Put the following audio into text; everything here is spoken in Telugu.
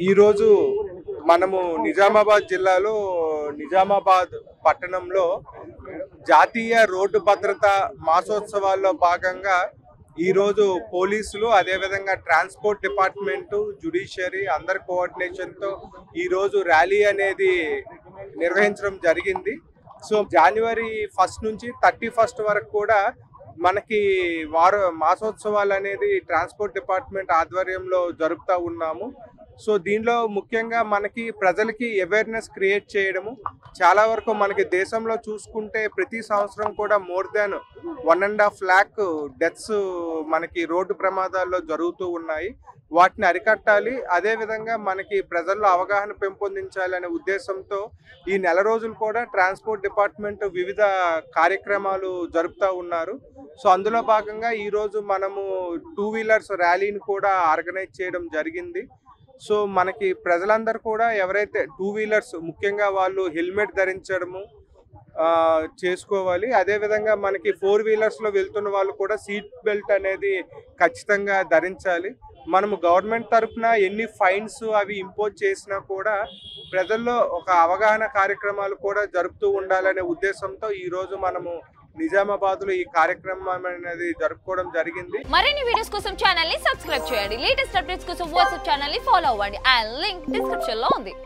ఈరోజు మనము నిజామాబాద్ జిల్లాలో నిజామాబాద్ పట్టణంలో జాతీయ రోడ్డు భద్రత మాసోత్సవాల్లో భాగంగా ఈరోజు పోలీసులు అదేవిధంగా ట్రాన్స్పోర్ట్ డిపార్ట్మెంటు జ్యుడిషియరీ అందరి కోఆర్డినేషన్తో ఈరోజు ర్యాలీ అనేది నిర్వహించడం జరిగింది. సో జనవరి 1 నుంచి 31 వరకు కూడా మనకి మాసోత్సవాలు అనేది ట్రాన్స్పోర్ట్ డిపార్ట్మెంట్ ఆధ్వర్యంలో జరుపుతూ ఉన్నాము. సో దీనిలో ముఖ్యంగా మనకి ప్రజలకి అవేర్నెస్ క్రియేట్ చేయడము, చాలా వరకు మనకి దేశంలో చూసుకుంటే ప్రతి సంవత్సరం కూడా మోర్ దాన్ 1.5 lakh డెత్స్ మనకి రోడ్డు ప్రమాదాల్లో జరుగుతూ ఉన్నాయి. వాటిని అరికట్టాలి, అదేవిధంగా మనకి ప్రజల్లో అవగాహన పెంపొందించాలి అనే ఉద్దేశంతో ఈ నెల రోజులు కూడా ట్రాన్స్పోర్ట్ డిపార్ట్మెంట్ వివిధ కార్యక్రమాలు జరుపుతూ ఉన్నారు. సో అందులో భాగంగా ఈరోజు మనము 2 వీలర్స్ ర్యాలీని కూడా ఆర్గనైజ్ చేయడం జరిగింది. సో మనకి ప్రజలందరూ కూడా ఎవరైతే 2 వీలర్స్ ముఖ్యంగా వాళ్ళు హెల్మెట్ ధరించడము చేసుకోవాలి. అదేవిధంగా మనకి 4 వీలర్స్లో వెళ్తున్న వాళ్ళు కూడా సీట్ బెల్ట్ అనేది ఖచ్చితంగా ధరించాలి. మనము గవర్నమెంట్ తరఫున ఎన్ని ఫైన్స్ అవి ఇంపోజ్ చేసినా కూడా ప్రజల్లో ఒక అవగాహన కార్యక్రమాలు కూడా జరుపుతూ ఉండాలనే ఉద్దేశంతో ఈరోజు మనము నిజామాబాద్లో ఈ కార్యక్రమం అనేది జరుపుకోవడం జరిగింది. మరిన్ని వీడియోస్ కోసం ఛానల్ ని సబ్స్క్రైబ్ చేయండి. లేటెస్ట్ అప్డేట్స్ కోసం వాట్సాప్ ఛానల్ ని ఫాలో అవ్వండి. ఆ లింక్ డిస్క్రిప్షన్ లో ఉంది.